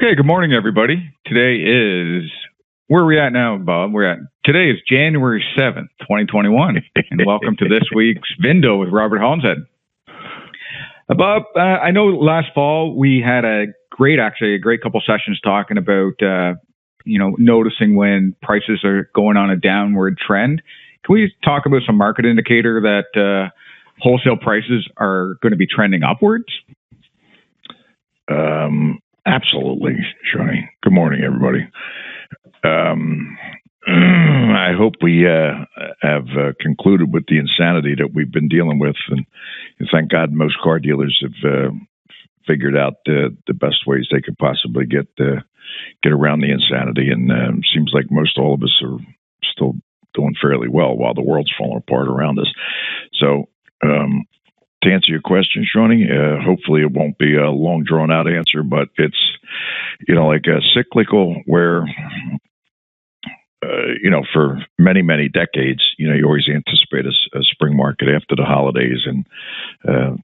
Okay, good morning, everybody. Today is, where are we at now, Bob? Today is January 7th, 2021, and welcome to this week's Vindo with Robert Holmeshead. Bob, I know last fall we had a great couple sessions talking about, noticing when prices are going on a downward trend. Can we talk about some market indicator that wholesale prices are going to be trending upwards? Absolutely, Shawnee. Good morning, everybody. I hope we have concluded with the insanity that we've been dealing with, and thank God most car dealers have figured out the best ways they could possibly get around the insanity. And seems like most all of us are still doing fairly well while the world's falling apart around us. So, to answer your question, Shawnee, hopefully it won't be a long, drawn-out answer, but it's, like a cyclical where, for many, many decades, you always anticipate a spring market after the holidays, and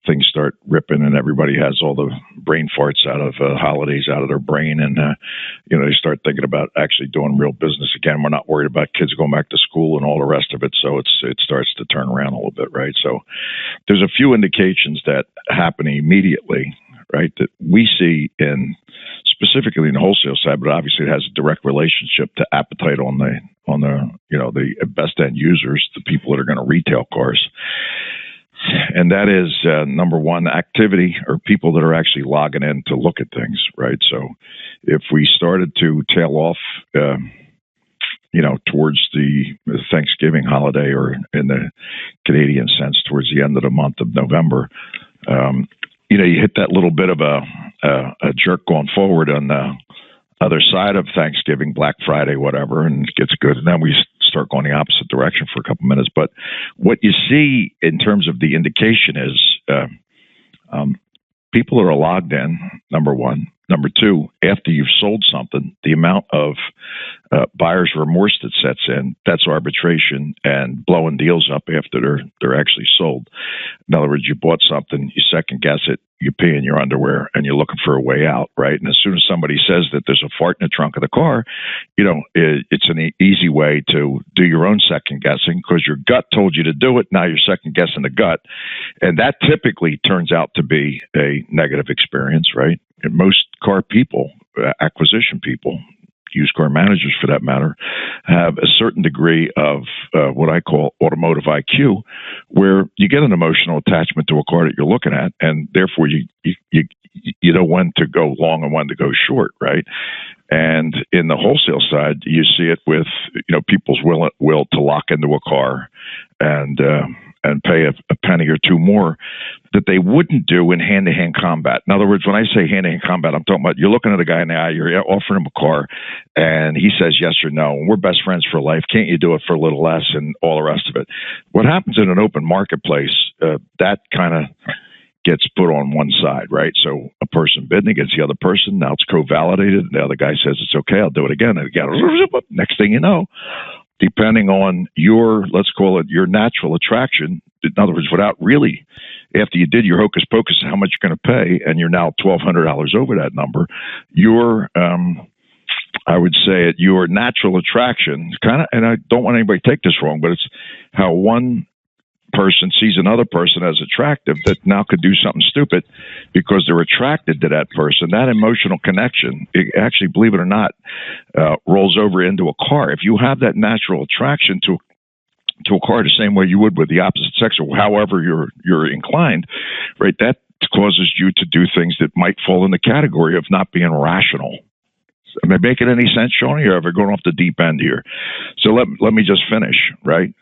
things start ripping, and everybody has all the brain farts out of holidays out of their brain, and they start thinking about actually doing real business again. We're not worried about kids going back to school and all the rest of it, so it starts to turn around a little bit, right? So there's a few indications that happen immediately, right, that we see specifically in the wholesale side, but obviously it has a direct relationship to appetite on the the best end users, the people that are going to retail cars. And that is number one, activity, or people that are actually logging in to look at things, right? So if we started to tail off, towards the Thanksgiving holiday, or in the Canadian sense, towards the end of the month of November, you hit that little bit of a jerk going forward on the other side of Thanksgiving, Black Friday, whatever, and it gets good. And then we start going the opposite direction for a couple minutes. But what you see in terms of the indication is people that are logged in, number one. Number two, after you've sold something, the amount of buyer's remorse that sets in, that's arbitration and blowing deals up after they're actually sold. In other words, you bought something, you second guess it, you pee in your underwear, and you're looking for a way out, right? And as soon as somebody says that there's a fart in the trunk of the car, it's an easy way to do your own second guessing, because your gut told you to do it. Now you're second guessing the gut. And that typically turns out to be a negative experience, right? And most car people, acquisition people, used car managers for that matter, have a certain degree of what I call automotive IQ, where you get an emotional attachment to a car that you're looking at, and therefore you know when to go long and when to go short, right? And in the wholesale side, you see it with people's will to lock into a car and pay a penny or two more that they wouldn't do in hand-to-hand combat. In other words, when I say hand-to-hand combat, I'm talking about you're looking at a guy in the eye, you're offering him a car, and he says yes or no, and we're best friends for life. Can't you do it for a little less, and all the rest of it? What happens in an open marketplace, that kind of gets put on one side, right? So a person bidding against the other person, now it's co-validated, and the other guy says it's okay, I'll do it again. And again, next thing you know, depending on let's call it your natural attraction, in other words, without really, after you did your hocus pocus, how much you're going to pay, and you're now $1,200 over that number, I would say your natural attraction, kind of, and I don't want anybody to take this wrong, but it's how one person sees another person as attractive that now could do something stupid because they're attracted to that person. That emotional connection, it actually, believe it or not, rolls over into a car. If you have that natural attraction to a car the same way you would with the opposite sex, or however you're inclined, right, that causes you to do things that might fall in the category of not being rational. Am I making any sense, Shawnee, or have I gone off the deep end here? So let me just finish, right?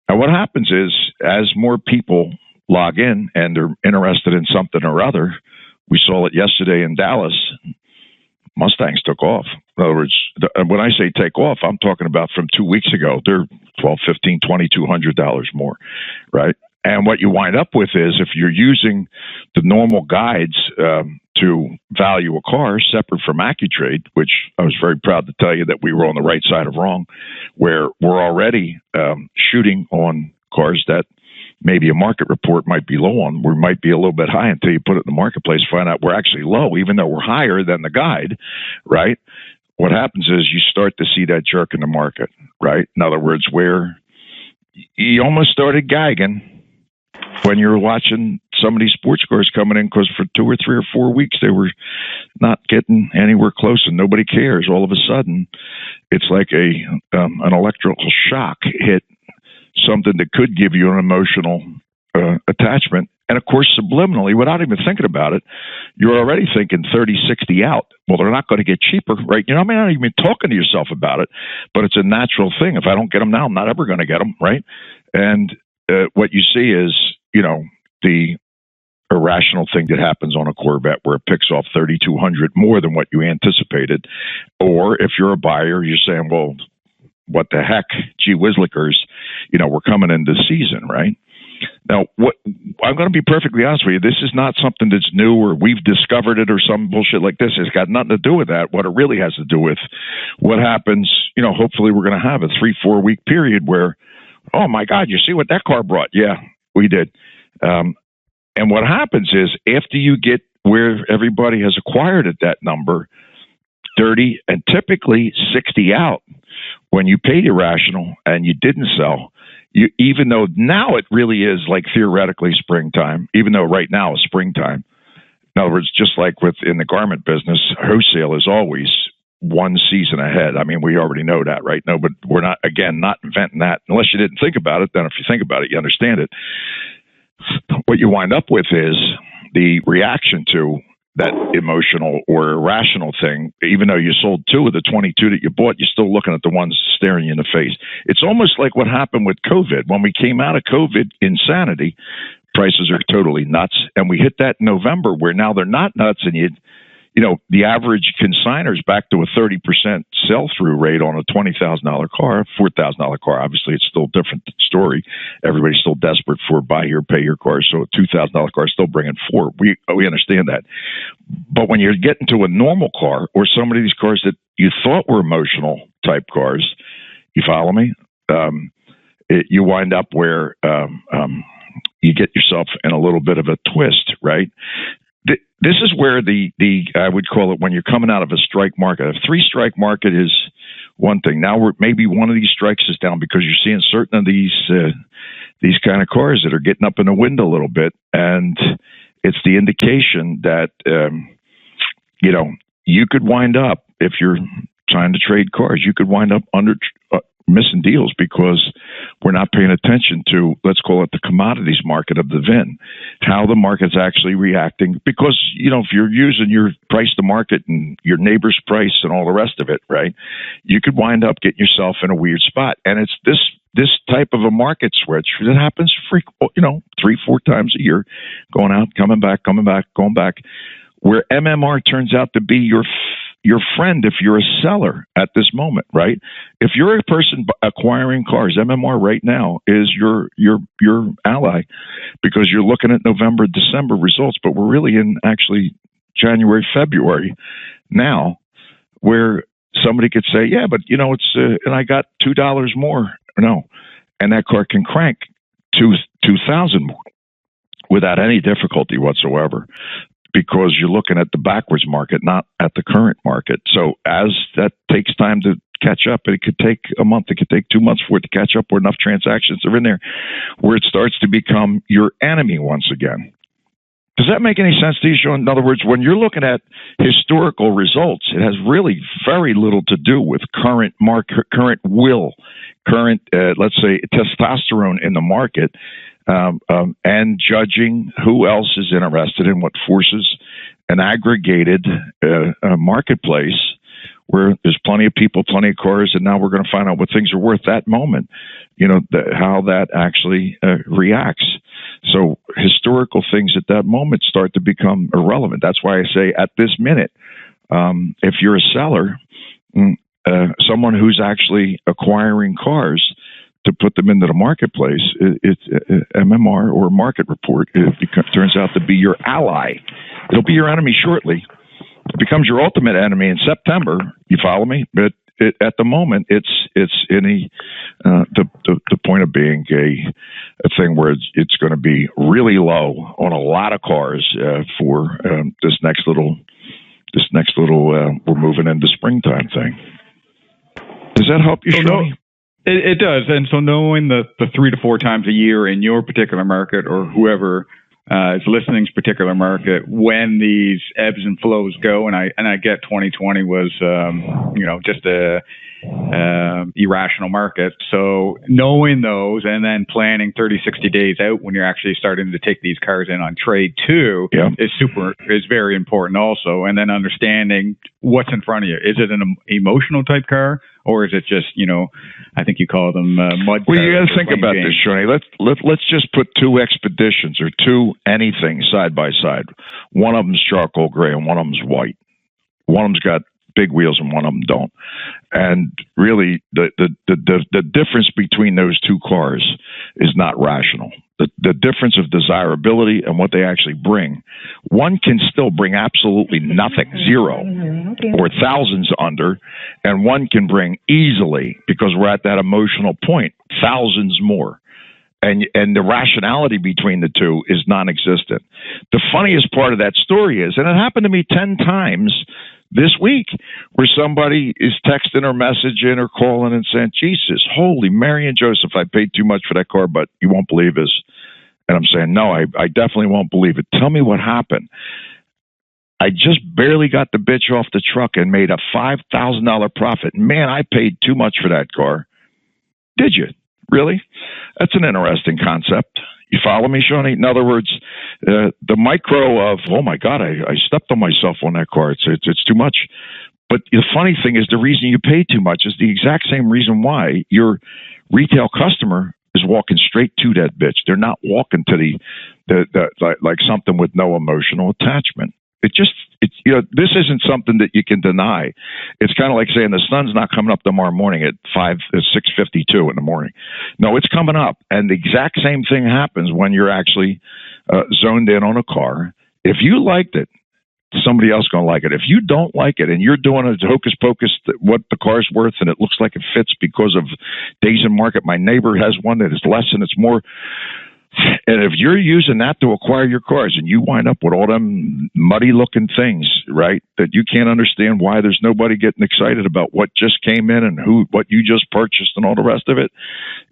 Now, what happens is, as more people log in and they're interested in something or other, we saw it yesterday in Dallas, Mustangs took off. In other words, when I say take off, I'm talking about from 2 weeks ago, they're $1,200, $1,500, $2,200 more, right? And what you wind up with is, if you're using the normal guides to value a car separate from Accu-Trade, which I was very proud to tell you that we were on the right side of wrong, where we're already shooting on cars that maybe a market report might be low on. We might be a little bit high until you put it in the marketplace, find out we're actually low, even though we're higher than the guide, right? What happens is you start to see that jerk in the market, right? In other words, where you almost started gagging when you're watching some of these sports cars coming in, because for 2 or 3 or 4 weeks they were not getting anywhere close and nobody cares. All of a sudden, it's like an electrical shock hit something that could give you an emotional attachment. And of course, subliminally, without even thinking about it, you're already thinking 30, 60 out. Well, they're not going to get cheaper, right? You know, I mean, not even talking to yourself about it, but it's a natural thing. If I don't get them now, I'm not ever going to get them, right? And what you see is, you know, the irrational thing that happens on a Corvette where it picks off 3,200 more than what you anticipated. Or if you're a buyer, you're saying, well, what the heck, gee whizlickers, you know, we're coming into season, right? Now, what I'm going to be perfectly honest with you, this is not something that's new or we've discovered it or some bullshit like this. It's got nothing to do with that. What it really has to do with what happens, you know, hopefully we're going to have a 3-4 week period where, oh my God, you see what that car brought? Yeah, we did. And what happens is after you get where everybody has acquired at that number, 30 and typically 60 out, when you paid irrational and you didn't sell, you, even though now it really is like theoretically springtime, even though right now is springtime. In other words, just like in the garment business, wholesale is always one season ahead. I mean, we already know that, right? No, but we're not inventing that. Unless you didn't think about it, then if you think about it, you understand it. What you wind up with is the reaction to that emotional or irrational thing. Even though you sold 2 of the 22 that you bought, you're still looking at the ones staring you in the face. It's almost like what happened with COVID. When we came out of COVID insanity, prices are totally nuts. And we hit that in November where now they're not nuts. And you know, the average consignor's back to a 30% sell-through rate on a $20,000 car, $4,000 car. Obviously, it's still a different story. Everybody's still desperate for buy here, pay your car. So a $2,000 car is still bringing $4,000. We understand that. But when you're getting to a normal car or some of these cars that you thought were emotional type cars, you follow me? You wind up where you get yourself in a little bit of a twist, right? This is where the I would call it when you're coming out of a strike market. A 3-strike market is one thing. Now maybe one of these strikes is down because you're seeing certain of these kind of cars that are getting up in the wind a little bit, and it's the indication that you know, you could wind up, if you're trying to trade cars, you could wind up missing deals because we're not paying attention to, let's call it the commodities market of the VIN, how the market's actually reacting. Because, you know, if you're using your price to market and your neighbor's price and all the rest of it, right, you could wind up getting yourself in a weird spot. And it's this type of a market switch that happens you know, 3-4 times a year, going out, coming back, going back, where MMR turns out to be your friend if you're a seller at this moment, right? If you're a person acquiring cars, MMR right now is your ally, because you're looking at November, December results, but we're really in actually January, February now, where somebody could say, yeah, but you know, it's and I got $2 more. No, and that car can crank $2,000 more without any difficulty whatsoever, because you're looking at the backwards market, not at the current market. So as that takes time to catch up, it could take a month, it could take 2 months for it to catch up, where enough transactions are in there where it starts to become your enemy once again. Does that make any sense to you, Sean? In other words, when you're looking at historical results, it has really very little to do with current market, current will, current, let's say, testosterone in the market, and judging who else is interested in what forces an aggregated marketplace where there's plenty of people, plenty of cars, and now we're going to find out what things are worth that moment, you know, how that actually reacts. So historical things at that moment start to become irrelevant. That's why I say at this minute, if you're a seller, someone who's actually acquiring cars to put them into the marketplace, it's MMR or market report. It turns out to be your ally. It'll be your enemy shortly. It becomes your ultimate enemy in September. You follow me? But at the moment, it's any the point of being a thing where it's going to be really low on a lot of cars for this next little we're moving into springtime thing. Does that help you, Shoni? It does. And so knowing the 3 to 4 times a year in your particular market, or whoever is listening's particular market, when these ebbs and flows go, and I get 2020 was just a irrational market. So knowing those and then planning 30, 60 days out when you're actually starting to take these cars in on trade too is very important also. And then understanding what's in front of you. Is it an emotional type car, or is it just, I think you call them mud cars? Well, you got to think about this, Shoni. Let's just put 2 expeditions or 2 anything side by side. One of them's charcoal gray and one of them's white. One of them's got big wheels and one of them don't. And really, the difference between those 2 cars is not rational. The difference of desirability and what they actually bring. One can still bring absolutely nothing, 0, or thousands under, and one can bring easily, because we're at that emotional point, thousands more. And the rationality between the 2 is non-existent. The funniest part of that story is, and it happened to me 10 times this week, where somebody is texting or messaging or calling and saying, Jesus, holy Mary and Joseph, I paid too much for that car, but you won't believe this. And I'm saying, no, I definitely won't believe it. Tell me what happened. I just barely got the bitch off the truck and made a $5,000 profit. Man, I paid too much for that car. Did you? Really? That's an interesting concept. You follow me, Shoni? In other words, the micro of, oh my God, I stepped on myself on that car. It's too much. But the funny thing is, the reason you pay too much is the exact same reason why your retail customer is walking straight to that bitch. They're not walking to the like something with no emotional attachment. This isn't something that you can deny. It's kind of like saying the sun's not coming up tomorrow morning at 6:52 in the morning. No, it's coming up. And the exact same thing happens when you're actually zoned in on a car. If you liked it, somebody else going to like it. If you don't like it and you're doing a hocus pocus, what the car's worth, and it looks like it fits because of days in market, my neighbor has one that is less and it's more. And if you're using that to acquire your cars and you wind up with all them muddy looking things, right, that you can't understand why there's nobody getting excited about what just came in and what you just purchased and all the rest of it,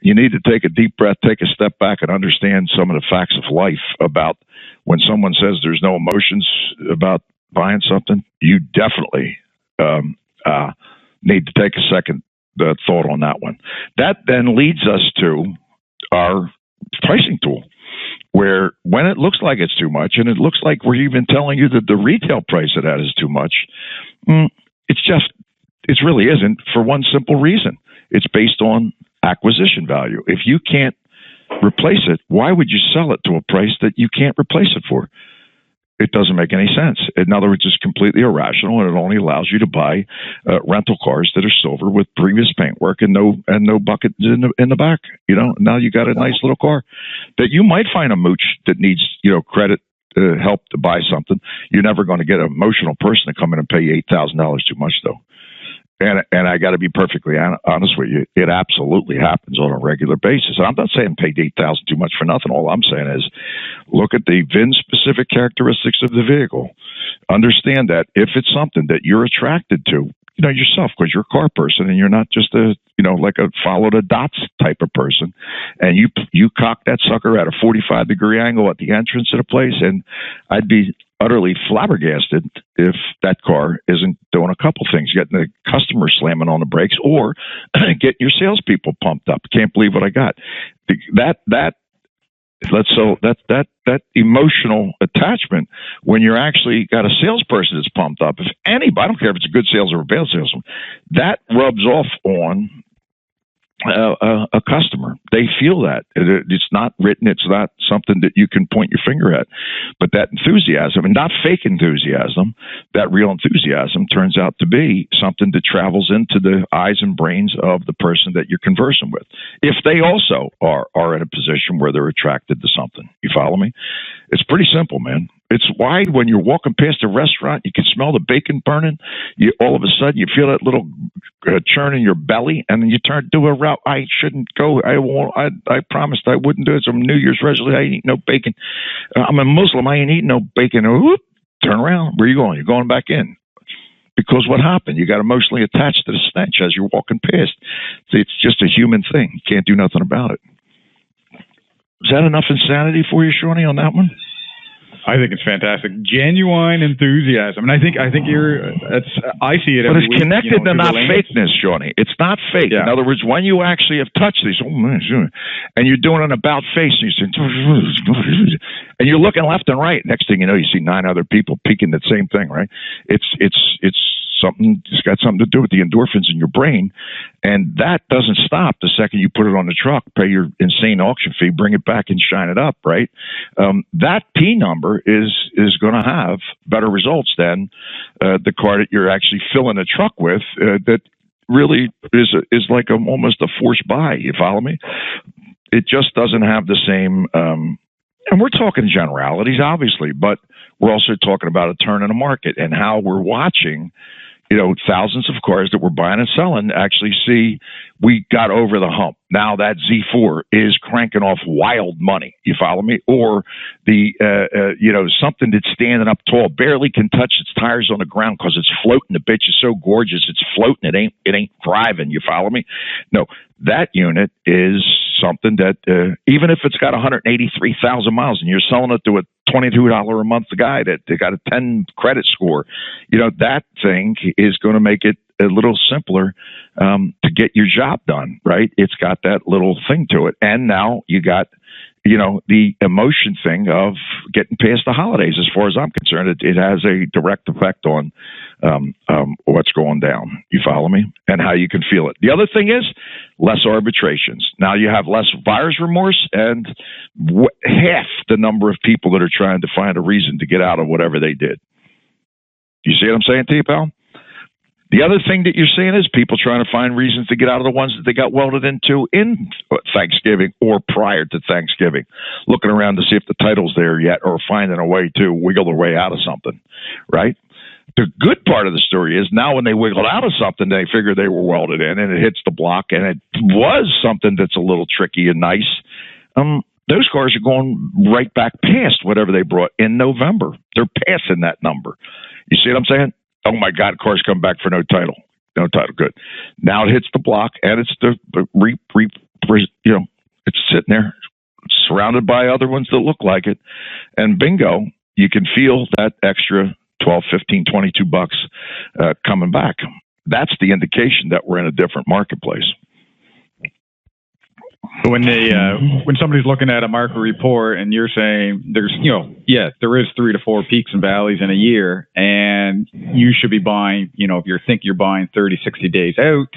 you need to take a deep breath, take a step back, and understand some of the facts of life about when someone says there's no emotions about buying something. You definitely need to take a second thought on that one. That then leads us to our pricing tool, where when it looks like it's too much, and it looks like we're even telling you that the retail price of that is too much, it really isn't, for one simple reason. It's based on acquisition value. If you can't replace it, why would you sell it to a price that you can't replace it for? It doesn't make any sense. In other words, it's completely irrational, and it only allows you to buy rental cars that are silver with previous paintwork and no bucket in the back. Now you got a nice little car that you might find a mooch that needs credit help to buy something. You're never going to get an emotional person to come in and pay you $8,000 too much, though. And I got to be perfectly honest with you, it absolutely happens on a regular basis. And I'm not saying pay $8,000 too much for nothing. All I'm saying is look at the VIN-specific characteristics of the vehicle. Understand that if it's something that you're attracted to, yourself, because you're a car person and you're not just like a follow the dots type of person, and you cock that sucker at a 45-degree angle at the entrance of the place, and I'd be utterly flabbergasted if that car isn't doing a couple things, getting the customer slamming on the brakes or getting your salespeople pumped up. Can't believe what I got. That emotional attachment, when you're actually got a salesperson that's pumped up, if anybody, I don't care if it's a good sales or a bad salesman, that rubs off on a customer. They feel that. It's not written. It's not something that you can point your finger at. But that enthusiasm, and not fake enthusiasm, that real enthusiasm turns out to be something that travels into the eyes and brains of the person that you're conversing with, if they also are in a position where they're attracted to something. You follow me? It's pretty simple, man. It's why when you're walking past a restaurant, you can smell the bacon burning. All of a sudden, you feel that little churn in your belly, and then you turn to a route. I shouldn't go. I won't. I promised I wouldn't do it. Some New Year's resolution. I ain't eating no bacon. I'm a Muslim. I ain't eating no bacon. Whoop, turn around. Where are you going? You're going back in. Because what happened? You got emotionally attached to the stench as you're walking past. It's just a human thing. You can't do nothing about it. Is that enough insanity for you, Shawnee, on that one? I think it's fantastic. Genuine enthusiasm. And I think I see it every week. But it's connected to not fakeness, Shawnee. It's not fake. Yeah. In other words, when you actually have touched these, and you're doing an about face, and and you're looking left and right. Next thing you know, you see 9 other people peeking the same thing, right? It's something. It's got something to do with the endorphins in your brain, and that doesn't stop the second you put it on the truck, pay your insane auction fee, bring it back, and shine it up, right? That P number is going to have better results than the car that you're actually filling a truck with. That really is like almost a forced buy. You follow me? It just doesn't have the same. And we're talking generalities, obviously, but we're also talking about a turn in the market and how we're watching, thousands of cars that we're buying and selling actually see we got over the hump. Now that Z4 is cranking off wild money. You follow me? Or the, something that's standing up tall, barely can touch its tires on the ground because it's floating. The bitch is so gorgeous. It's floating. It ain't driving. You follow me? No, that unit is something that, even if it's got 183,000 miles and you're selling it to a $22 a month guy that they got a 10 credit score, that thing is going to make it a little simpler to get your job done, right? It's got that little thing to it. And now you got, the emotion thing of getting past the holidays. As far as I'm concerned, it has a direct effect on what's going down. You follow me? And how you can feel it. The other thing is less arbitrations. Now you have less buyer's remorse and half the number of people that are trying to find a reason to get out of whatever they did. You see what I'm saying to you, pal? The other thing that you're seeing is people trying to find reasons to get out of the ones that they got welded into in Thanksgiving or prior to Thanksgiving, looking around to see if the title's there yet or finding a way to wiggle their way out of something, right? The good part of the story is now when they wiggled out of something, they figured they were welded in and it hits the block and it was something that's a little tricky and nice. Those cars are going right back past whatever they brought in November. They're passing that number. You see what I'm saying? Oh my God, cars come back for no title. No title, good. Now it hits the block and it's it's sitting there surrounded by other ones that look like it. And bingo, you can feel that extra 12, 15, 22 bucks coming back. That's the indication that we're in a different marketplace. When somebody's looking at a market report and you're saying there's, there is 3 to 4 peaks and valleys in a year, and you should be buying, if you think you're buying 30, 60 days out,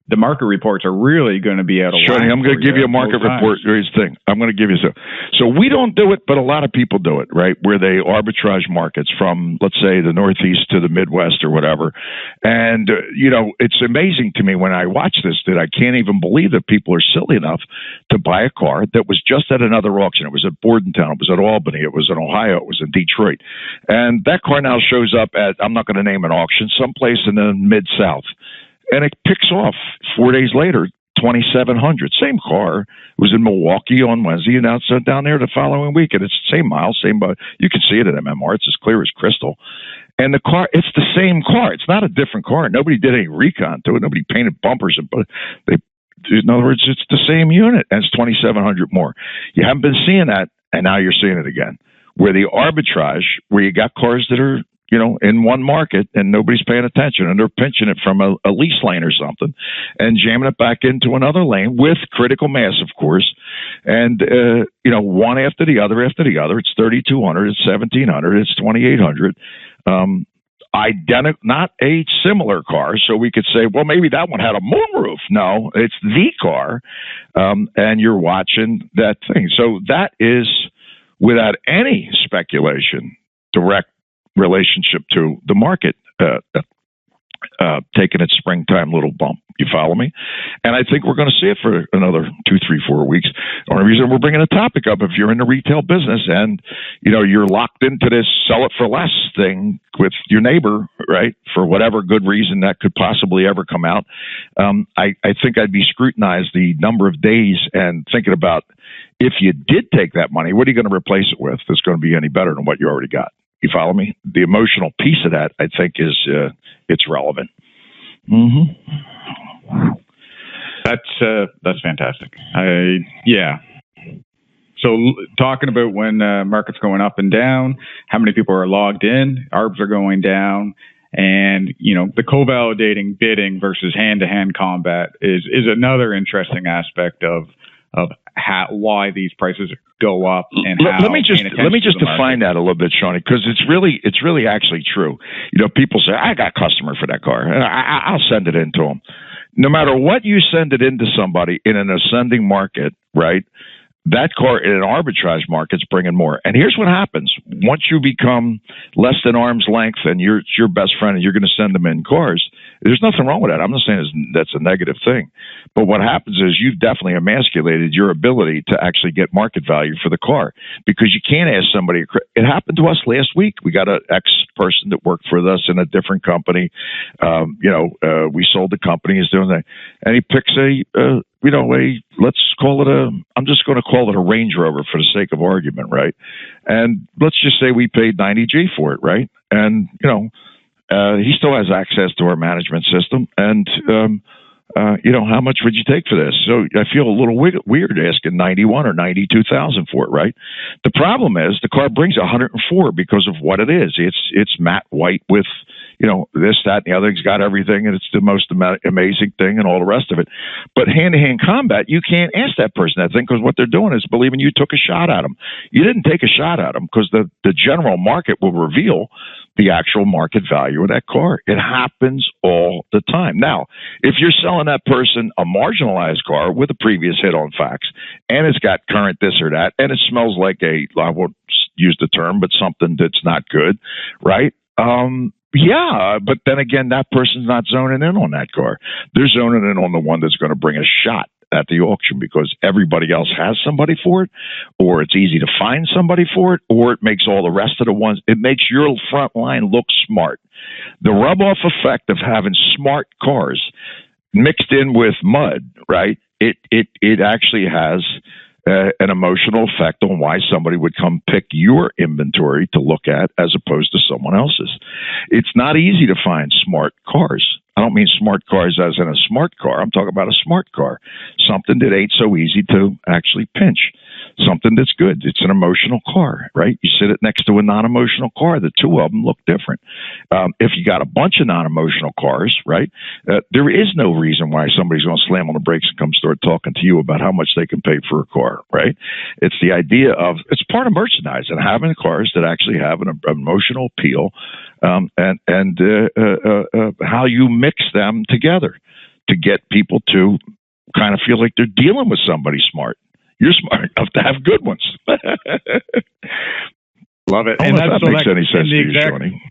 the market reports are really going to be out of line. Shorty, I'm going to give you a market report. Here's the thing. I'm going to give you some. So we don't do it, but a lot of people do it, right? Where they arbitrage markets from, let's say, the Northeast to the Midwest or whatever. And, it's amazing to me when I watch this that I can't even believe that people are silly enough to buy a car that was just at another auction. It was at Bordentown. It was at Albany. It was in Ohio. It was in Detroit. And that car now shows up at, I'm not going to name an auction, someplace in the Mid-South. And it picks off 4 days later, 2,700. Same car. It was in Milwaukee on Wednesday, and now it's down there the following week. And it's the same miles, you can see it at MMR. It's as clear as crystal. And the car, it's the same car. It's not a different car. Nobody did any recon to it. Nobody painted bumpers. In other words, it's the same unit, and it's 2,700 more. You haven't been seeing that, and now you're seeing it again. Where the arbitrage, where you got cars that are in one market and nobody's paying attention and they're pinching it from a lease lane or something and jamming it back into another lane with critical mass, of course. And, one after the other. It's 3,200, it's 1,700, it's 2,800. Identical, not a similar car. So we could say, well, maybe that one had a moonroof. No, it's the car. And you're watching that thing. So that is, without any speculation, direct relationship to the market. taking its springtime little bump. You follow me? And I think we're going to see it for another 2, 3, 4 weeks. The only reason we're bringing a topic up, if you're in the retail business and you're locked into this sell it for less thing with your neighbor, right, for whatever good reason that could possibly ever come out, I think I'd be scrutinized the number of days and thinking about, if you did take that money, what are you going to replace it with that's going to be any better than what you already got? You follow me? The emotional piece of that, I think, is it's relevant. Mm-hmm. That's fantastic. So talking about when market's going up and down, how many people are logged in, ARBs are going down, and the co-validating bidding versus hand-to-hand combat is another interesting aspect of why these prices go up. And let me just define that a little bit, Shawnee, because it's really actually true. People say, I got customer for that car, and I'll send it into them. No matter what you send it into somebody in an ascending market, right? That car in an arbitrage market's bringing more. And here's what happens. Once you become less than arm's length and you're your best friend and you're going to send them in cars, there's nothing wrong with that. I'm not saying that's a negative thing. But what happens is you've definitely emasculated your ability to actually get market value for the car, because you can't ask somebody. It happened to us last week. We got an ex-person that worked for us in a different company. We sold the company, he's doing that. And he picks I'm just going to call it a Range Rover for the sake of argument, right? And let's just say we paid $90G for it, right? And, he still has access to our management system. And, how much would you take for this? So I feel a little weird asking $91,000 or $92,000 for it, right? The problem is the car brings $104 because of what it is. It's matte white with, this, that, and the other. It's got everything, and it's the most amazing thing and all the rest of it. But hand-to-hand combat, you can't ask that person that thing, because what they're doing is believing you took a shot at them. You didn't take a shot at them, because the general market will reveal the actual market value of that car. It happens all the time. Now, if you're selling that person a marginalized car with a previous hit on facts, and it's got current this or that, and it smells like I won't use the term, but something that's not good, right? Yeah, but then again, that person's not zoning in on that car. They're zoning in on the one that's going to bring a shot at the auction, because everybody else has somebody for it, or it's easy to find somebody for it, or it makes all the rest of the ones, it makes your front line look smart. The rub-off effect of having smart cars mixed in with mud, right? It actually has an emotional effect on why somebody would come pick your inventory to look at as opposed to someone else's. It's not easy to find smart cars. I don't mean smart cars as in a smart car. I'm talking about a smart car, something that ain't so easy to actually pinch, something that's good. It's an emotional car, right? You sit it next to a non-emotional car. The two of them look different. If you got a bunch of non-emotional cars, right, there is no reason why somebody's going to slam on the brakes and come start talking to you about how much they can pay for a car, right? It's the idea of, it's part of merchandising, having cars that actually have an emotional appeal, and how you mix them together to get people to kind of feel like they're dealing with somebody smart. You're smart enough to have good ones. Love it. I don't know if that makes any sense to you, Shawnee.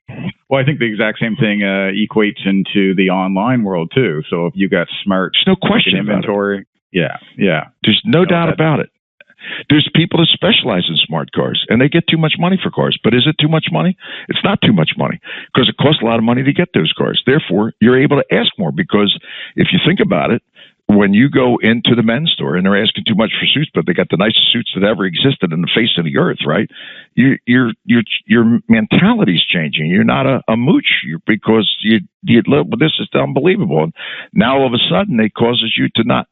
Well, I think the exact same thing equates into the online world too. So if you got smart, there's no question inventory. Yeah. There's no doubt about it. There's people that specialize in smart cars, and they get too much money for cars. But is it too much money? It's not too much money, because it costs a lot of money to get those cars. Therefore, you're able to ask more, because if you think about it, when you go into the men's store and they're asking too much for suits, but they got the nicest suits that ever existed in the face of the earth, right? Your mentality's changing. You're not a mooch, because you live. Well, this is unbelievable. And now all of a sudden, it causes you to not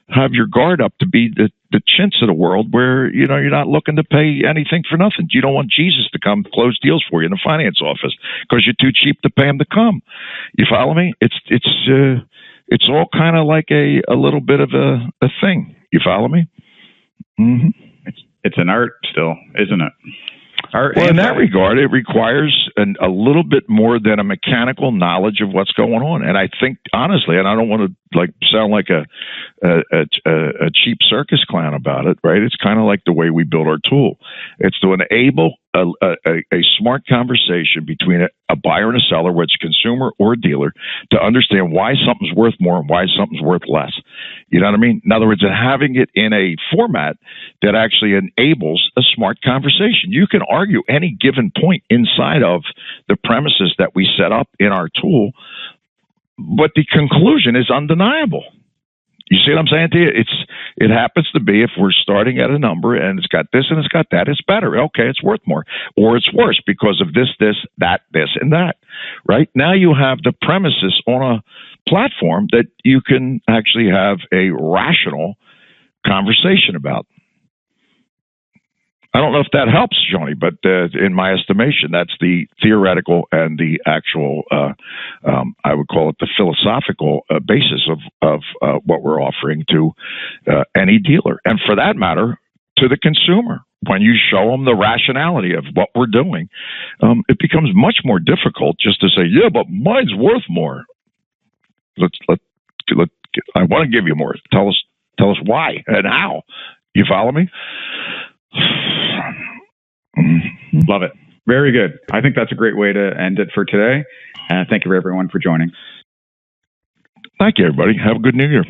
have your guard up, to be the chintz of the world, where you're not looking to pay anything for nothing. You don't want Jesus to come close deals for you in the finance office because you're too cheap to pay him to come. You follow me? It's all kind of like a little bit of a thing. You follow me? Mm-hmm. It's an art still, isn't it? Well, in that regard, it requires a little bit more than a mechanical knowledge of what's going on. And I think, honestly, and I don't want to sound like a cheap circus clown about it, right? It's kind of like the way we build our tool. It's to enable a smart conversation between a buyer and a seller, whether it's consumer or dealer, to understand why something's worth more and why something's worth less. You know what I mean? In other words, having it in a format that actually enables a smart conversation. You can argue any given point inside of the premises that we set up in our tool, but the conclusion is undeniable. You see what I'm saying to you? It happens to be, if we're starting at a number and it's got this and it's got that, it's better. Okay, it's worth more. Or it's worse because of this, that, this, and that. Right? Now you have the premises on a platform that you can actually have a rational conversation about. I don't know if that helps, Johnny, but in my estimation, that's the theoretical and the actual, I would call it the philosophical basis of what we're offering to any dealer. And for that matter, to the consumer. When you show them the rationality of what we're doing, it becomes much more difficult just to say, yeah, but mine's worth more. I want to give you more. Tell us why and how. You follow me? Love it. Very good. I think that's a great way to end it for today. Thank you, everyone, for joining. Thank you, everybody. Have a good New Year.